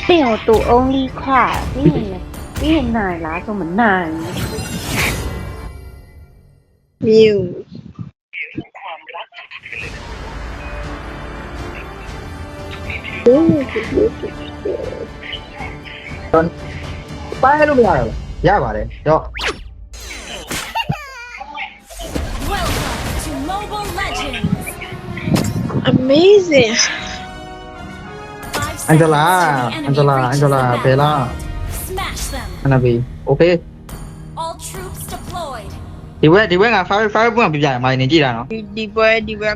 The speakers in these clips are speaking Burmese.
Fail to only cry พี่เห็นนายละก็เหมือนนาย มิวตอนไปให้ลูกไม่ได้หรอရပါတယ်တော့ Welcome to Mobile Legends. amazing 5 အန်ဂျလာ seconds till the enemy အန်ဂျလာ reaches the ဘယ်လား battlefield. Smash them. ခဏပြီโอเค All troops deployed. ဒီဘက်က5ပွင့်ပြပြရမိုင်းနေကြည့်တာနော် ဒီပွဲ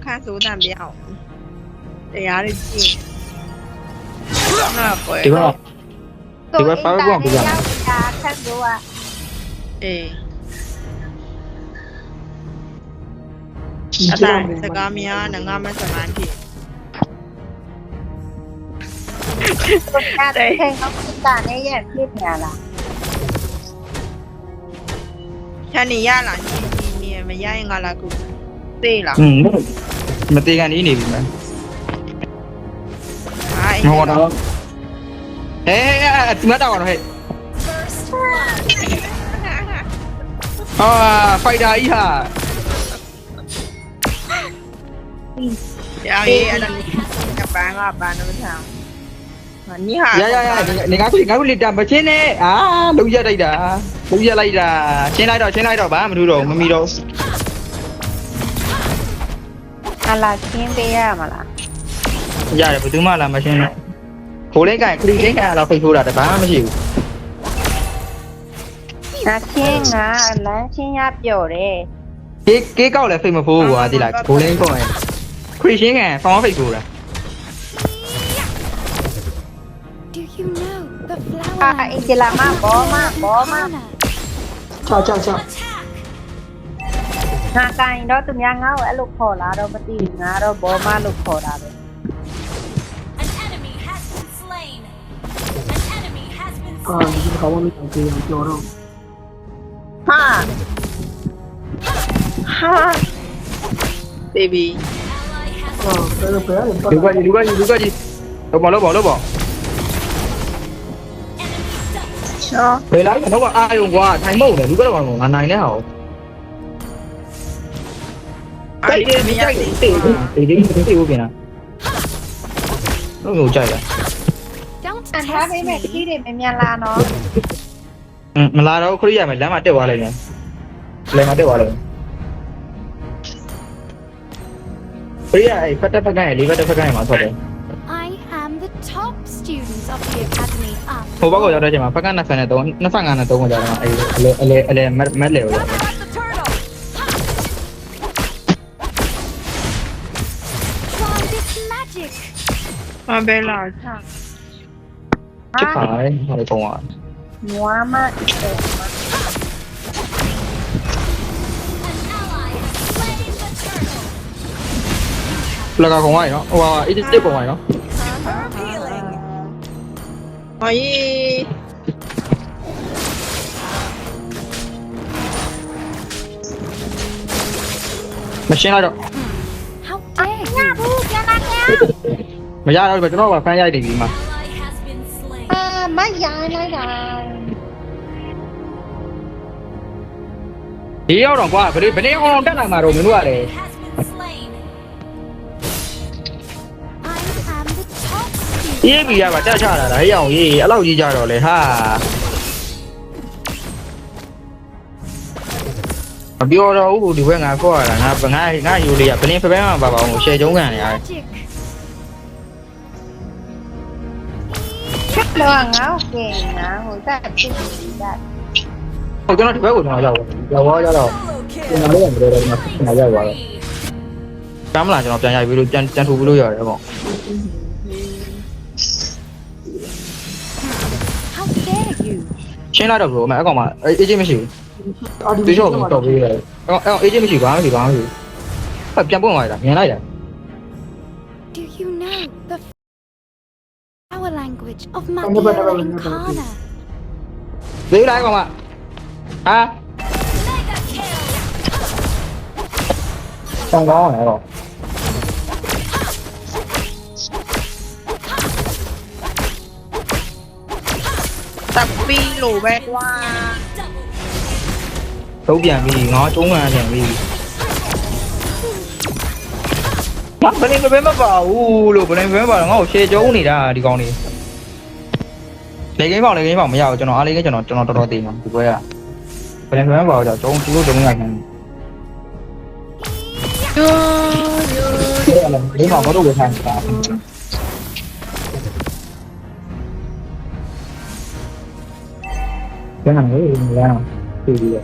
ခန့်စိုးတံပြအောင်တရားတွေကြည့်ဟာပွဲ ဒီဘက် ตัว ဒီဘက်5ပွင့်ပြပြ เองตาแค่ดูอ่ะ အေးအတားစကားများနဲ့ငါမစကားကြည့် ตัวการเพลงเขาคือการเนี่ยแยกเพศเนี่ยล่ะ ฉันนี่ရလားนี่မရရင်ငါလာကူသိလား อืมမတေကန်နေပြီမယ် ဟာ ဟောတော့ဟဲ့ဒီမှာတော့ဟဲ့ First blood. ဟာဖိုက်တာကြီးဟာ တရားရေးအဲ့ဒါကပန်းကပန်းတော့ထောင်နီဟာ နေငါခုလီတာမချင်းနဲ့အာလုံးရလိုက်တာလုံးရလိုက်တာချင်းလိုက်တော့ဘာမထူးတော့မမီတော့ อะไรชิ้นเปียมาล่ะ ရတယ်ဘယ်သူမှလာမချင်းနဲ့ခိုးလင်းကန်ခရီးလင်းကန်တော့ဖိတ်ထိုးတာတဘာမှမရှိဘူး นะชิ้นงาล้านชิ้นยาเปี่ยวเด้ ကေးကောက်လည်းဖိတ်မဖိုးဘူးကွာဒီလားခိုးလင်းကောရင်ခရီးရှင်းကန်ဆောင်းဖိတ်ထိုးတာ Do you know the อ่ะ flower อิจิลามาบอมา Hana? ချောက် Attack. งาไก่เราตุ้มยางเงาไอ้ลูกคอลาเราปฏิงาเราบอมาลูกคอลาเลย An enemy has been slain. An enemy has been ဒီကောင်မတောင်ကြည့်အောင်ပြောတော့ ဟာဘေဘီ ally has ဘယ်လိုပဲလဲ လူကကြီးတော့ဘောလို့ enemy double. ချော ဘယ်လိုက်တော့အာယုံကွာထိုင်မုံတယ်လူကတော့ငါနိုင်တဲ့ဟာကို အဲ့ဒီမရသေး တေးဘူးပြင်လားတော့ကြိုက်လား Don't อันท้า test ไปแม่ me. ที่เด็ดไม่มีลาเนาะ မလာတော့ခရီးရမယ်လမ်းမှာတက်သွားလိုက်မယ်လမ်းမှာတက်သွားလိုက်ခရီးရအဲ့ဖတ်တက်ဖက်ကန်ရလေးဖတ်တက်ဖက်ကန်ရမှာဆိုတယ် I am the top student of the academy. ဟိုဘက်ကိုရောက်တဲ့အချိန်မှာဖက်ကန်23 25နဲ့3ကိုကြာတော့အဲ့အလေမက်လေကို Up the turtle. Try this magic. မဘဲလာချာ ချစ်ခါတယ်ဟိုလေပုံอ่ะ มัวมากเต็ม An ally has slain the turtle. လကကောင်ဝိုင်းနော်ဟိုဟာအေးတစ်ပုံဝိုင်းနော် Healing. ဟောကြီး မရှင်းလိုက်တော့ How dare you? พูดยังไงเนี่ย မရတော့ကျွန်တော်ကဖမ်းရိုက်နေပြီမှာ Ally has been slain. ไม่ย้ายไม่ได้ ဒီရောက်တော့ကွာဘယ်အောင်တက်လာမှာတော့မင်းတို့ကလေ Has been slain. I am the top student. အေးပြီရပါတက်ချလာတာဟေးအောင်ရေးအဲ့လောက်ကြီးကြတော့လေဟာမပြောတော့ဘူးဒီဘက်ငါခေါ်ရတာငါယူလေးကဘလင်းဖပန်းမှာပါပါအောင်ရှယ်ကျုံးကန်နေရတယ် Magic. ระหว่างเงาเก่งนะโหแต่ที่ดีได้ ဟုတ်ကျွန်တော်ဒီဘက်ကိုကျွန်တော်ရောက်တော့ Solo ကျွန် kill. တော်လည်းမလို့တော့ကျွန်တော်ရောက်သွားတော့တမ်းမလားကျွန်တော်ပြန်ရိုက်ပြီးလို့ပြန်ထူပြီးလို့ရတယ်ပေါ့ How dare you? ရှင်းလိုက်တော့ဘရိုအမအဲ့ကောင်မအေးချင်းမရှိဘူး အော်ဒီ သူချော့ပြီးတော့ပြီးရတယ်အဲ့အေးချင်းမရှိဘာမှမရှိပြန်ပွင့်သွားတာမြင်လိုက်တာ Do you know the flower language of Magia Incana? သေးလိုက်ကောင်မဟာ Mega kill. ဆောင်းကောင်းတယ်တော့ tập pin lù bé qua သုံးပြန်ပြီငါကျုံးကန်ပြန်ပြီဘာဘယ်နဲ့ပဲမပါဘူးလို့ဘယ်နဲ့ပဲမပါတော့ငါ့ကိုရှေ့ကျုံးနေတာဒီကောင်လေးလေကိန်းပေါင်မရဘူးကျွန်တော်အားလေးကကျွန်တော်တော်တော်သိမှာဒီဘွဲကဘယ်နဲ့ပဲမပါဘူးကြောင့်ကျုံးသူတို့ကျုံးရခံဒီမှာမတို့ဝယ်ထားတာကျန်တယ်လေလာပြီလေ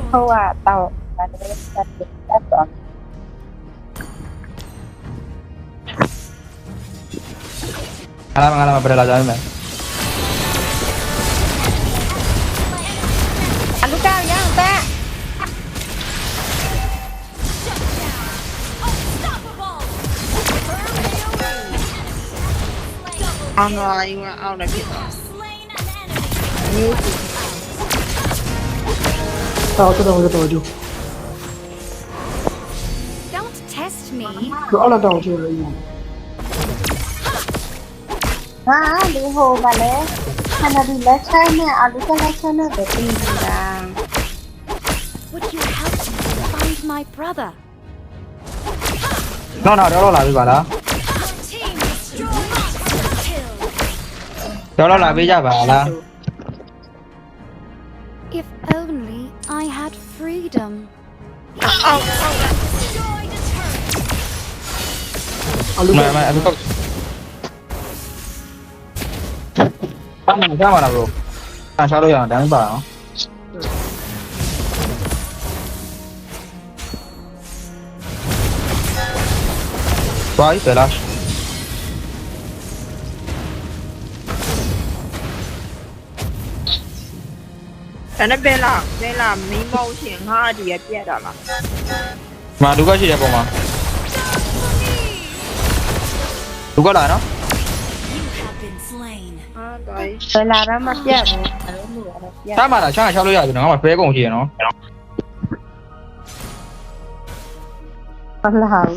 เพราะว่าเต่าการเล่นจัดเด็กจัดสอน Ngala berdala jalan men. อนุกายังแต่ ăn rồi ao này biết rồi တော့တော့တော့ကြည့် Don't test me. တော့လာတော့ကြည့်ရည် ฮะดูโหมาแล้วขนาดนี้แล้วใช่เนี่ยอาลูกก็แล้วใช่เนี่ยแต่ตีนี่นะ Would you help me find my brother? No, đó là bị bà đó. Team destroy monster kill. Đó là bị bà đó. If only I had freedom. ông Destroy the turret. အလူ Mày anh có. Sao mà nào bro? Sao đây à? Đáng bà. Quái trời đất. cái này bên là mỹ mâu chuyện ha thì biết đó là Mà đúng có gì đẹp không mà? Đúng có lại nó. You have been slain. rồi เวลาเรามาเปียกเนี่ยเราเหลือเราเปียก Sao mà là sao đây à? Nó mà phê cùng gì nó. มันหลาย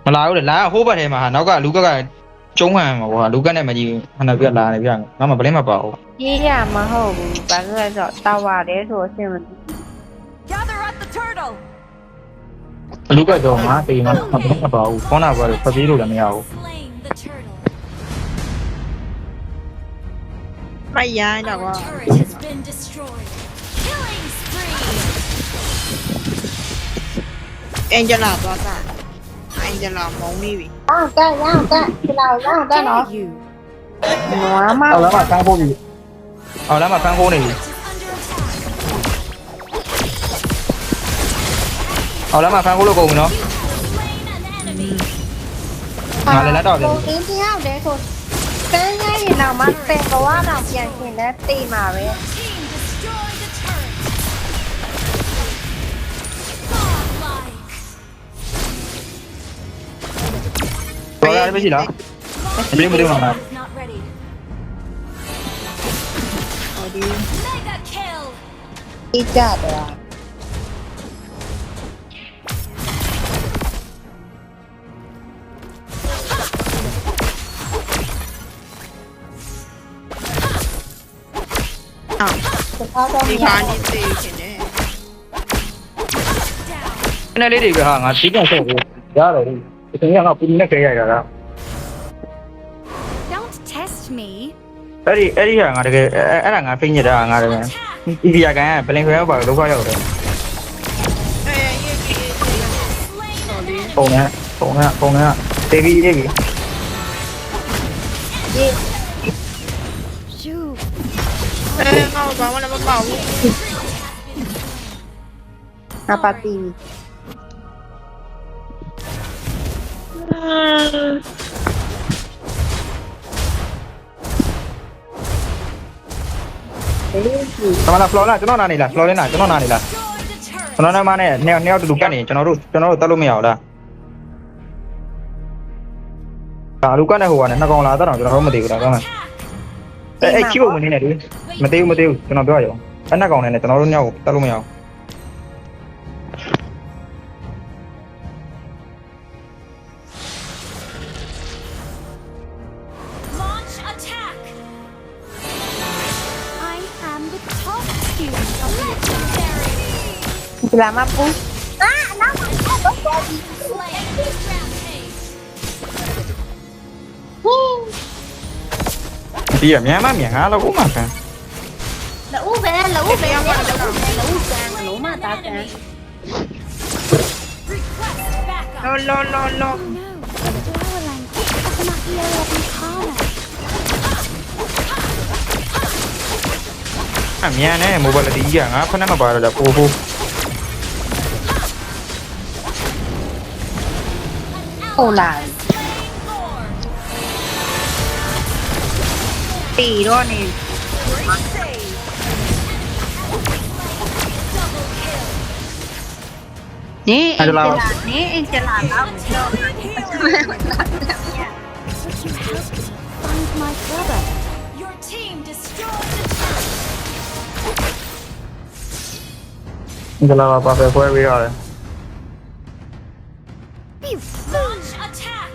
Mà lá để lá hố bà thế mà nó cả lúc cái chống hàng mà lúc cái này mà gì hắn là việc lá này việc nó mà lấy mà bảo. ยี่ยามาโหบางเรื่องจะตาวาเดโซเซมัน Gather up the turtle. Lúc cái đồ má thì nó lấy mà bảo có nào vào phải biết được là nhiều. Slain the turtle. mày dài đâu Our à turret has been destroyed. Killing spree. anh cho làm bao ta anh cho làm món mi bị ย่างแต่ที่เราย่างแต่เนาะ Dare you? หนัวมาก Ở lá mà sang vô gì? Ở lá mà sang vô này. Is under attack. Ở lá mà sang vô luôn nó. Slain an enemy. มาเลยแล้วต่อเลย ตรงนี้ที่ห้าวเดโซแต่ง่ายเรามันเป็นเพราะว่าเราเปลี่ยนเห็นแล้วตีมาเว้ย Team destroy the turret. Godlike. Rồi ra cái gì đó. Em biết mà. Not ready. rồi đi Mega kill. อีจัดเลยอ่ะ à สุดท้ายจะมี đi phá đi tì thì nè Down. Cái này lấy đi cái hàng à, tí càng sổ. Ra rồi đi. Cái thằng nào cũng nó cái này rồi. Don't test me. Ấy hàng à cái ấy là ngà phinh gì đó hàng à đấy. Đi via cái bên phía bảo đâu có đâu rồi. ê ê ê Slain rồi đi Con nè. TV. Shoo. ê ngon quá mà nó bảo อาปาตี Sao mà là floor là cho nó này là floor lên này cho nó này là. Destroy the turret. Cho nó mà này neo đủ cái này cho nó tao luôn mèo là. À lúc cái này hùa này nó còn là tao cho nó không mà tiêu được không mày. Ê chiếu mình này đi. Mà tiêu cho nó đỡ rồi. Anh nó còn này cho nó luôn nhau tao luôn mèo. เ ဒီလာမပူ အာနောက်မှာတော့ပေါ်ပြီ Slain. Rampage. ဟင်း ဒီကမြန်ငါတော့ဥမာခံ လူပဲလူပဲလူကံလုံးမတာကံ Request backup. လော No, the flower line of Mafia Lucana. အမြန်နဲ့ mobility ကြီးကငါဖက်နဲ့မပါတော့ကြဟို ဟုတ်လား Slain Lord. တီတော့နေ Great save. Double kill. နေအင်ဂျလာနေအင်ဂျလာတော့ Would you help me find my brother? Your team destroyed the turret. ဒီလာပါပဲခွဲပြီးရတယ် Launch attack.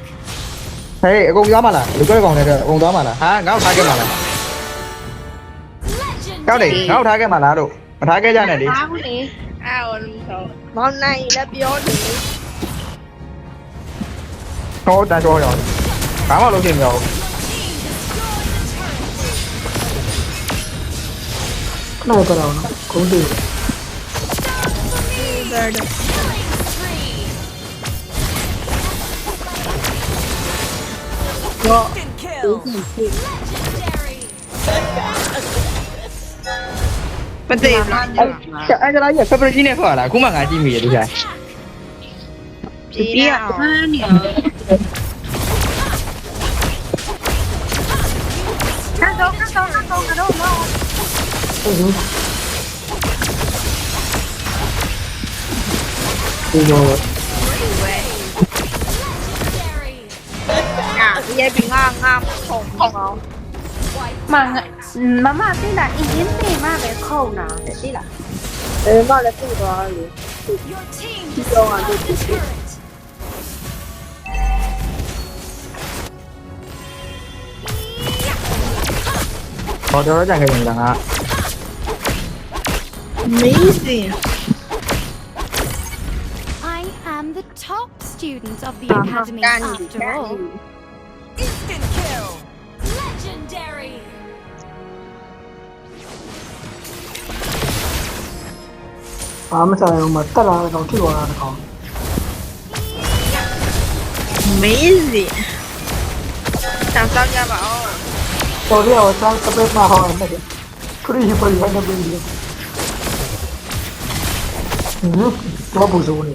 ဟေးအကုန်သွားမလားလူကွဲကောင်လည်းအကုန်သွားမလားဟာငါ့ကိုထားခဲ့မှာလား Legendary. ကောက်တယ်ငါ့ကိုထားခဲ့မှာလားလို့မထားခဲ့ကြနဲ့လေ အားဘူးလေအဲ့ဟိုတော့မောင်နိုင်လည်းပြောတယ် ဟောတန်းကြောရောဘာမှလုပ်ချင်မရော Your team destroyed the turret. ခဏကတော့နော်ကုန်းသေး Killing spree. တော့ Instant kill. Legendary. ပတိမှာ အဲ့ဒါကြီးဖက်ပရကြီးနဲ့ခေါ်လာအခုမှငါကြည့်မိရဒီက ပြေးအောင် နေကတော့တော့ ဟုတ်ဘူးဒီတော့ Legendary. อ่ะရေးပြီးငါခုံအောင် မမသိလားအင်ဂျင်တေးမပဲခုံတာသိလား မလည်းပြသွားလို့ Your team destroyed the turret. ဟောတော်ကြံခဲ့နေလားငါ amazing I am the top student of the academy after all. Instant kill. Legendary. ဘာမှမဆိုင်အောင်မတက်လာတော့ထိသွားတာတကောင် amazing တောင်းကြပါဦး တော်ရအောင်စားစပက်မှာဟောတယ်ခရီးပေါ်ရနေပြီတော့ဘူးစိုးနေ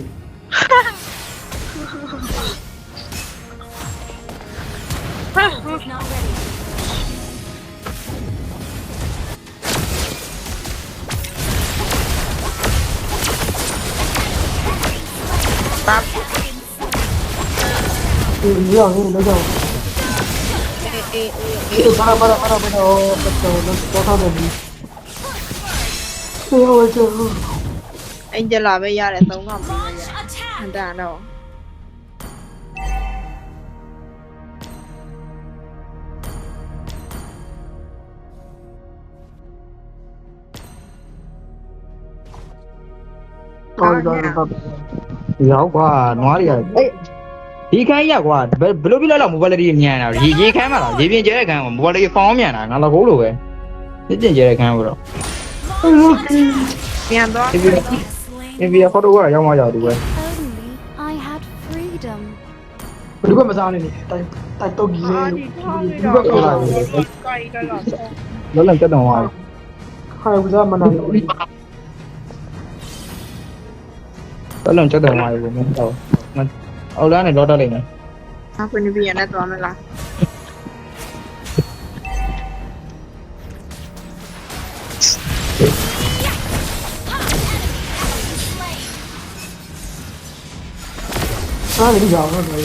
Is not ready. ปั๊บ ဒီရောင်းနေလို့ကြောက် အေး ဒီဘာဘာတော့တော့တယ်ဒီဆေးဝါးချေ အင်ဂျလာပဲရတယ်3កောင်ပြီးရ Launch attack. ဟန်တာတော့ တော်တော်တော့ ရောက်ကွာနွားတွေကဒီခန်းရောက်ကွာဘယ်လိုပြလိုက်တော့ mobility မြန်တာရေခန်းမှာလားရေပြင်ကျဲတဲ့ခန်းက mobility ဖောင်းမြန်တာငါလည်းကိုလိုပဲပြင်းကျဲတဲ့ခန်းကတော့ ပြန်တော့ Slain. India photo ကရောက်မှရောက်သူပဲ Only I had freedom. ဘယ်လိုမှမစားနေနဲ့တိုက်တော့ကြီး အာ လေ ဒီထောင်းပြီးတော့ကိုယ်တော့ လောလတက်တော့သွား ခိုင်ဝစားမနာလို့ လောလတက်တော့သွားပြီမင်းတော့အော်လာနဲ့တော့တက်လိမ့်မယ် အခုနေပြန်နဲ့သွားမလား စားနေကြအောင်တော့ ဟန်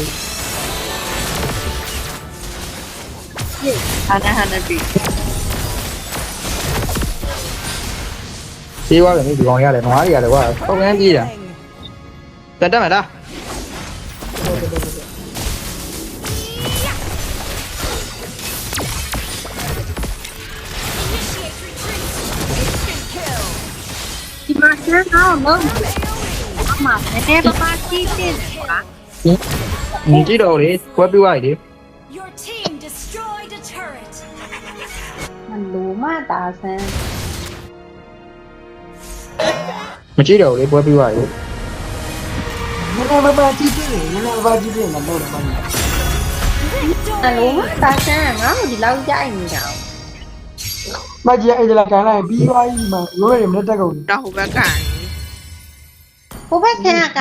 နဲ့ပြီ ပြေးသွားတယ်ဒီကောင်ရတယ်နွားတွေရတယ်ကွာပုံငန်းကြီးတာတက်မယ်လား Initiate retreat. Instant kill. ဒီမှာကျန်းတော့မဟုတ် AoE မှာနည်းနည်းပါးကြီးတင်တယ်ကွာ မကြည့်တော့လေပွဲပြသွားပြီလေ Your team destroyed a turret. မလို့မတာဆန်း မကြည့်တော့လေပွဲပြသွားပြီ နည်းနည်းပါးကြည့်ပြင်းနည်းနည်းပါးကြည့်ပြင်းတော့တော့ပါနေ မလို့မတာဆန်းငါ့ကိုဒီလောက်ကြိုက်နေတာ မကြီးအဲ့ဒါကန်လိုက်ပြီးသွားပြီမှာရိုးရည်မတက်ကုန် တော့ဟိုဘက်က ဟိုဘက်ခန်းက